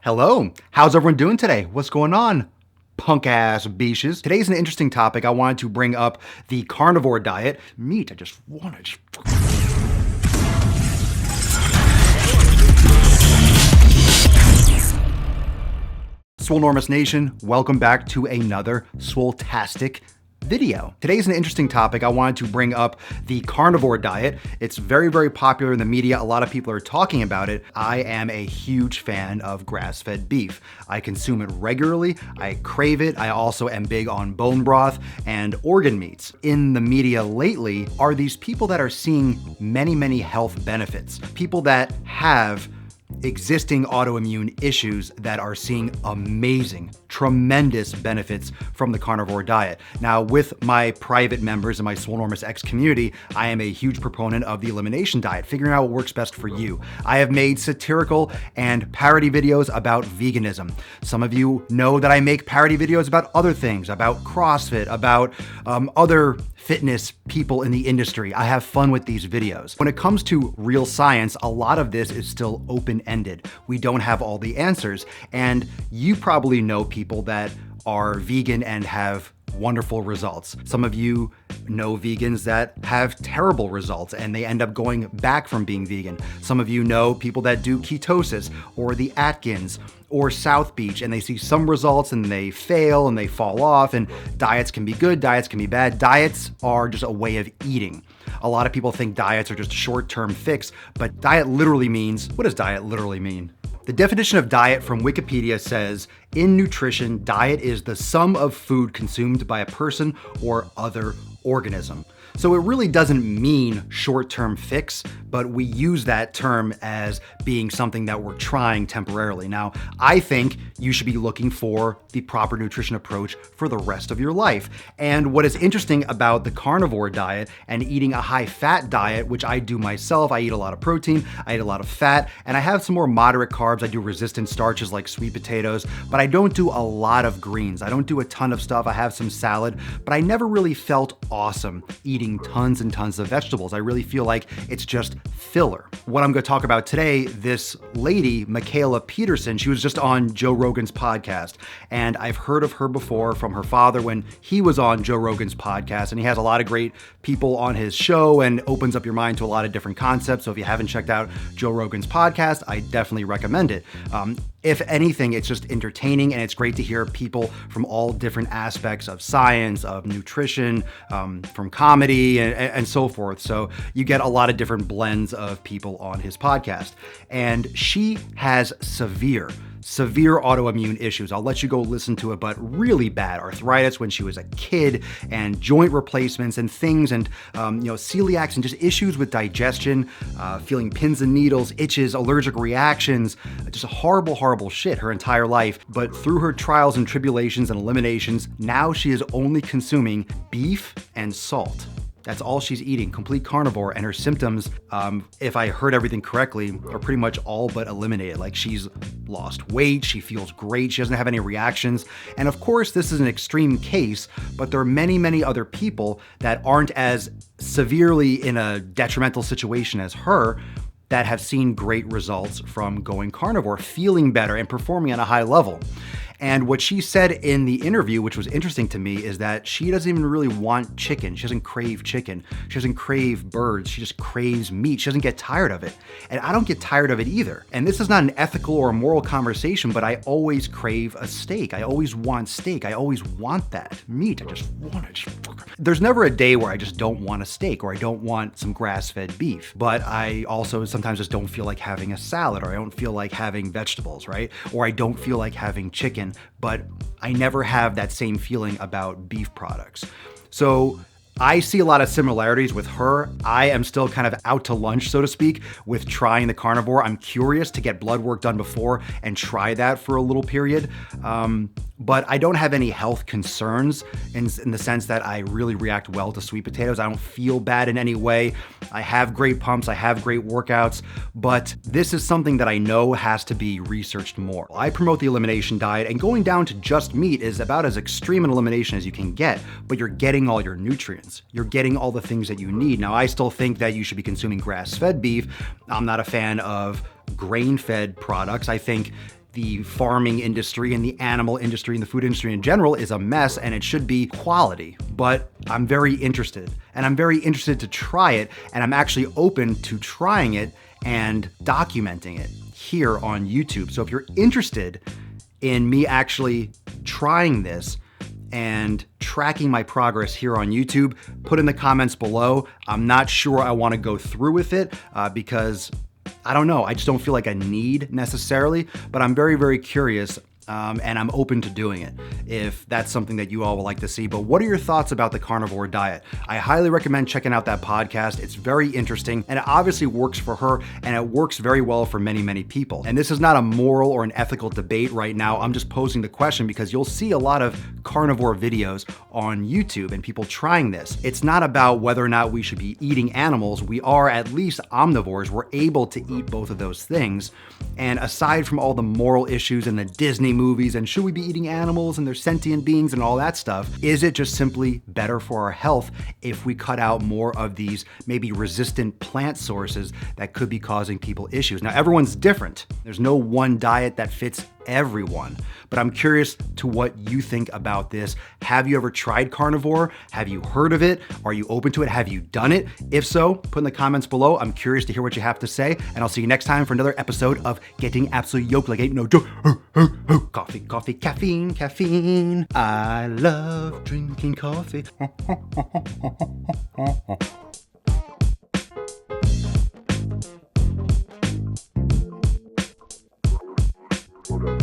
Hello, how's everyone doing today? What's going on? Punk ass beaches. Today's an interesting topic. I wanted to bring up the carnivore diet. Meat, I just want to Swolenormous Nation, welcome back to another Swoletastic video. Today's an interesting topic. I wanted to bring up the carnivore diet. It's very popular in the media. A lot of people are talking about it. I am a huge fan of grass-fed beef. I consume it regularly. I crave it. I also am big on bone broth and organ meats. In the media lately are these people that are seeing many health benefits. People that have existing autoimmune issues that are seeing amazing, tremendous benefits from the carnivore diet. Now, with my private members and my Swolenormous X community, I am a huge proponent of the elimination diet, figuring out what works best for you. I have made satirical and parody videos about veganism. Some of you know that I make parody videos about other things, about CrossFit, about other fitness people in the industry. I have fun with these videos. When it comes to real science, a lot of this is still open-ended. We don't have all the answers. And you probably know people that are vegan and have wonderful results. Some of you know vegans that have terrible results and they end up going back from being vegan. Some of you know people that do ketosis or the Atkins or South Beach and they see some results and they fail and they fall off, and diets can be good, diets can be bad. Diets are just a way of eating. A lot of people think diets are just a short-term fix, but diet literally means, what does diet literally mean? The definition of diet from Wikipedia says, in nutrition, diet is the sum of food consumed by a person or other organism. So it really doesn't mean short-term fix, but we use that term as being something that we're trying temporarily. Now, I think you should be looking for the proper nutrition approach for the rest of your life. And what is interesting about the carnivore diet and eating a high-fat diet, which I do myself, I eat a lot of protein, I eat a lot of fat, and I have some more moderate carbs. I do resistant starches like sweet potatoes, but I don't do a lot of greens. I don't do a ton of stuff. I have some salad, but I never really felt awesome eating tons and tons of vegetables. I really feel like it's just filler. What I'm going to talk about today, this lady, Mikhaila Peterson, she was just on Joe Rogan's podcast, and I've heard of her before from her father when he was on Joe Rogan's podcast, and he has a lot of great people on his show and opens up your mind to a lot of different concepts. So if you haven't checked out Joe Rogan's podcast, I definitely recommend it. If anything, it's just entertaining and it's great to hear people from all different aspects of science, of nutrition, from comedy and so forth. So you get a lot of different blends of people on his podcast. And she has severe autoimmune issues. I'll let you go listen to it, but really bad arthritis when she was a kid, and joint replacements and things, and celiacs and just issues with digestion, feeling pins and needles, itches, allergic reactions, just horrible shit her entire life. But through her trials and tribulations and eliminations, now she is only consuming beef and salt. That's all she's eating, complete carnivore, and her symptoms, if I heard everything correctly, are pretty much all but eliminated. Like, she's lost weight, she feels great, she doesn't have any reactions. And of course, this is an extreme case, but there are many other people that aren't as severely in a detrimental situation as her that have seen great results from going carnivore, feeling better and performing at a high level. And what she said in the interview, which was interesting to me, is that she doesn't even really want chicken. She doesn't crave chicken. She doesn't crave birds. She just craves meat. She doesn't get tired of it. And I don't get tired of it either. And this is not an ethical or a moral conversation, but I always crave a steak. I always want steak. I always want that meat. I just want it. There's never a day where I just don't want a steak or I don't want some grass-fed beef. But I also sometimes just don't feel like having a salad, or I don't feel like having vegetables, right? Or I don't feel like having chicken. But I never have that same feeling about beef products. So I see a lot of similarities with her. I am still kind of out to lunch, so to speak, with trying the carnivore. I'm curious to get blood work done before and try that for a little period. But I don't have any health concerns in the sense that I really react well to sweet potatoes. I don't feel bad in any way. I have great pumps, I have great workouts, but this is something that I know has to be researched more. I promote the elimination diet, and going down to just meat is about as extreme an elimination as you can get, but you're getting all your nutrients. You're getting all the things that you need. Now, I still think that you should be consuming grass-fed beef. I'm not a fan of grain-fed products. I think the farming industry and the animal industry and the food industry in general is a mess, and it should be quality. But I'm very interested, and I'm very interested to try it, and I'm actually open to trying it and documenting it here on YouTube. So if you're interested in me actually trying this and tracking my progress here on YouTube, put in the comments below. I'm not sure I want to go through with it because I don't know. I just don't feel like a need necessarily, but I'm very, very curious. And I'm open to doing it if that's something that you all would like to see. But what are your thoughts about the carnivore diet? I highly recommend checking out that podcast. It's very interesting, and it obviously works for her, and it works very well for many, many people. And this is not a moral or an ethical debate right now. I'm just posing the question because you'll see a lot of carnivore videos on YouTube and people trying this. It's not about whether or not we should be eating animals. We are at least omnivores. We're able to eat both of those things. And aside from all the moral issues and the Disney movies and should we be eating animals and they're sentient beings and all that stuff, is it just simply better for our health if we cut out more of these maybe resistant plant sources that could be causing people issues? Now, everyone's different. There's no one diet that fits everyone, but I'm curious to what you think about this. Have you ever tried carnivore? Have you heard of it? Are you open to it? Have you done it? If so, put in the comments below. I'm curious to hear what you have to say, and I'll see you next time for another episode of Getting Absolutely Yoked Like Ain't No Joke. Coffee, coffee, caffeine, caffeine. I love drinking coffee. Hold on.